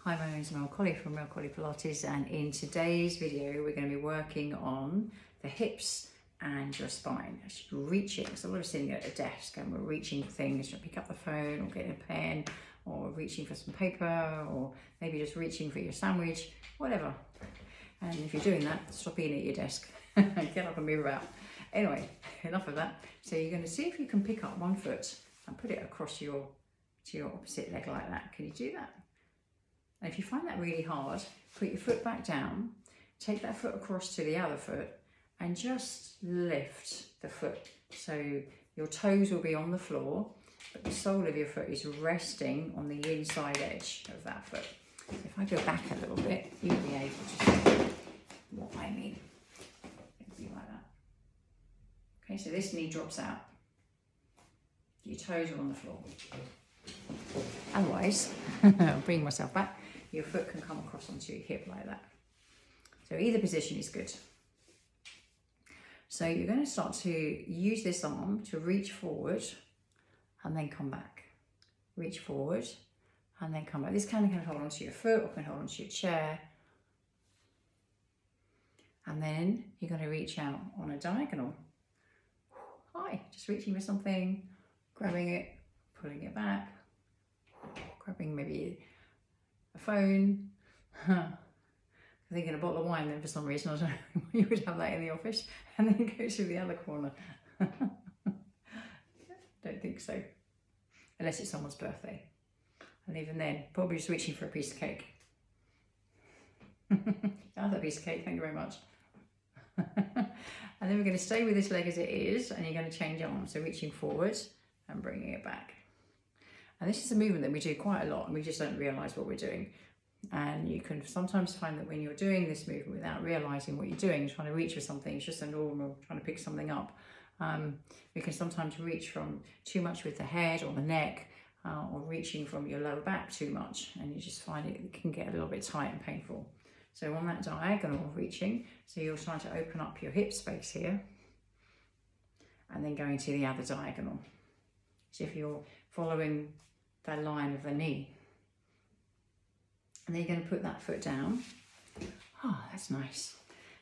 Hi, my name is Mel Colley from Mel Colley Pilates, and in today's video we're going to be working on the hips and your spine. As you're reaching, so we're sitting at a desk and we're reaching for things, to pick up the phone or getting a pen or reaching for some paper or maybe just reaching for your sandwich, whatever. And if you're doing that, stop being at your desk and get up and move about. Anyway, enough of that. So you're going to see if you can pick up one foot and put it across to your opposite leg like that. Can you do that? And if you find that really hard, put your foot back down, take that foot across to the other foot and just lift the foot. So your toes will be on the floor, but the sole of your foot is resting on the inside edge of that foot. If I go back a little bit, you'll be able to see what I mean. It'll be like that. Okay, so this knee drops out. Your toes are on the floor. Otherwise, I'll bring myself back. Your foot can come across onto your hip like that. So either position is good. So you're going to start to use this arm to reach forward and then come back. Reach forward and then come back. This can hold onto your foot or can hold onto your chair. And then you're going to reach out on a diagonal. Hi, just reaching for something, grabbing it, pulling it back, grabbing maybe a phone. I'm thinking a bottle of wine then for some reason. I don't know, you would have that in the office and then go to the other corner. Don't think so. Unless it's someone's birthday. And even then, probably just reaching for a piece of cake. I'll have a piece of cake, thank you very much. And then we're going to stay with this leg as it is, and you're going to change arms. So reaching forward and bringing it back. And this is a movement that we do quite a lot and we just don't realise what we're doing. And you can sometimes find that when you're doing this movement without realising what you're doing, trying to reach for something, it's just a normal, trying to pick something up. We can sometimes reach from too much with the head or the neck, or reaching from your lower back too much, and you just find it can get a little bit tight and painful. So on that diagonal reaching, so you're trying to open up your hip space here, and then going to the other diagonal. So if you're following the line of the knee, and then you're going to put that foot down. Oh, that's nice.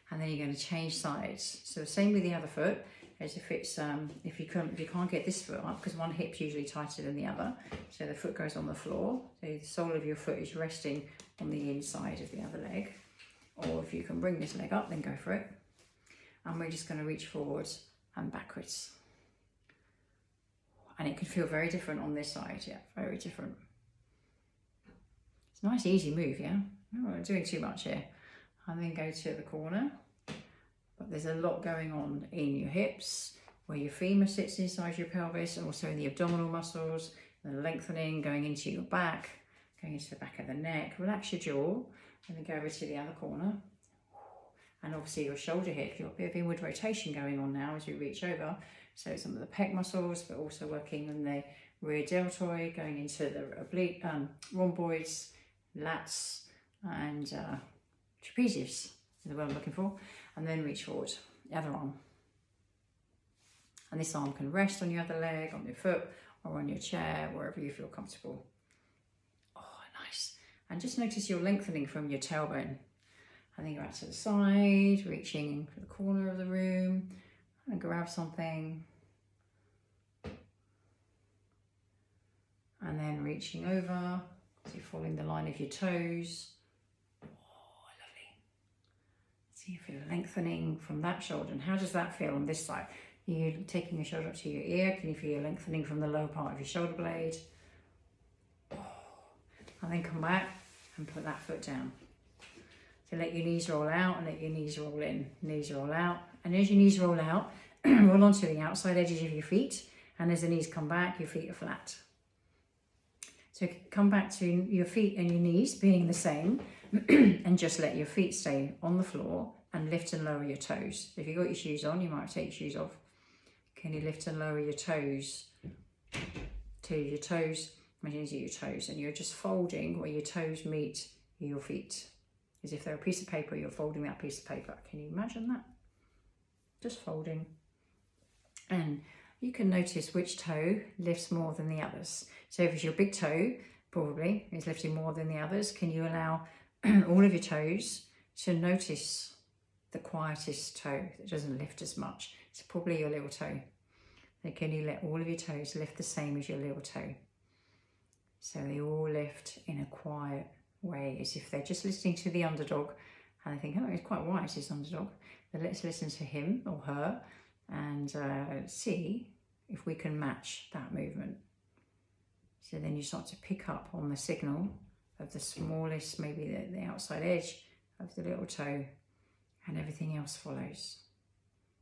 And then you're going to change sides. So same with the other foot, as if it's if you can't get this foot up, because one hip's usually tighter than the other, so the foot goes on the floor. So the sole of your foot is resting on the inside of the other leg. Or if you can bring this leg up, then go for it. And we're just going to reach forwards and backwards. And it can feel very different on this side, yeah, very different. It's a nice, easy move, yeah? I'm not doing too much here. And then go to the corner. But there's a lot going on in your hips, where your femur sits inside your pelvis, and also in the abdominal muscles, the lengthening, going into your back, going into the back of the neck. Relax your jaw, and then go over to the other corner. And obviously your shoulder hip, you've got a bit of inward rotation going on now as you reach over. So some of the pec muscles, but also working on the rear deltoid, going into the oblique, rhomboids, lats, and trapezius is the word I'm looking for. And then reach forward, the other arm. And this arm can rest on your other leg, on your foot, or on your chair, wherever you feel comfortable. Oh, nice. And just notice you're lengthening from your tailbone. And then go out to the side, reaching for the corner of the room, and grab something. And then reaching over, so you're following the line of your toes. Oh, lovely. So you feel lengthening from that shoulder. And how does that feel on this side? You're taking your shoulder up to your ear. Can you feel lengthening from the lower part of your shoulder blade? Oh. And then come back and put that foot down. So let your knees roll out and let your knees roll in. Knees roll out. And as your knees roll out, roll onto the outside edges of your feet. And as the knees come back, your feet are flat. So come back to your feet and your knees being the same, and just let your feet stay on the floor and lift and lower your toes. If you've got your shoes on, you might take your shoes off. Can you lift and lower your toes to your toes, into your toes, and you're just folding where your toes meet your feet. As if they're a piece of paper, you're folding that piece of paper. Can you imagine that? Just folding. And you can notice which toe lifts more than the others. So if it's your big toe, Probably is lifting more than the others. Can you allow all of your toes to notice the quietest toe that doesn't lift as much? It's probably your little toe. So can you let all of your toes lift the same as your little toe? So they all lift in a quiet way, as if they're just listening to the underdog. And I think, oh, he's quite wise, this underdog. But let's listen to him or her and see if we can match that movement. So then you start to pick up on the signal of the smallest, maybe the outside edge of the little toe, and everything else follows.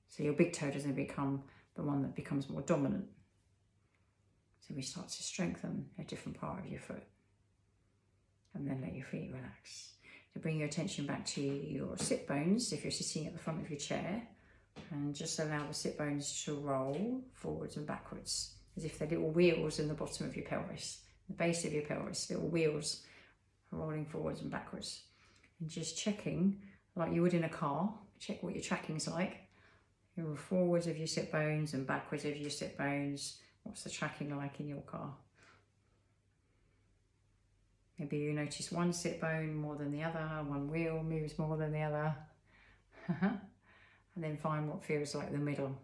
So your big toe doesn't become the one that becomes more dominant. So we start to strengthen a different part of your foot. And then let your feet relax. So bring your attention back to your sit bones if you're sitting at the front of your chair, and just allow the sit bones to roll forwards and backwards, as if they're little wheels in the bottom of your pelvis, the base of your pelvis, little wheels rolling forwards and backwards. And just checking, like you would in a car, check what your tracking's like. Your forwards of your sit bones and backwards of your sit bones. What's the tracking like in your car? Maybe you notice one sit bone more than the other, one wheel moves more than the other. And then find what feels like the middle.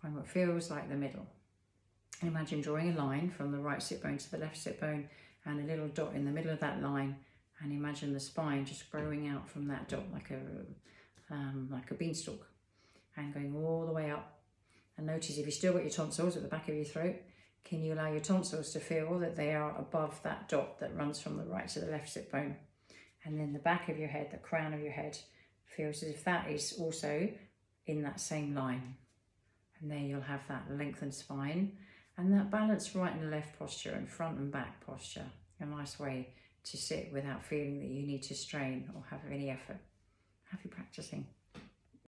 Find what feels like the middle. And imagine drawing a line from the right sit bone to the left sit bone and a little dot in the middle of that line. And imagine the spine just growing out from that dot like a beanstalk, and going all the way up. And notice if you've still got your tonsils at the back of your throat, can you allow your tonsils to feel that they are above that dot that runs from the right to the left sit bone? And then the back of your head, the crown of your head, feels as if that is also in that same line. And there you'll have that lengthened spine and that balanced right and left posture and front and back posture. A nice way to sit without feeling that you need to strain or have any effort. Happy practicing.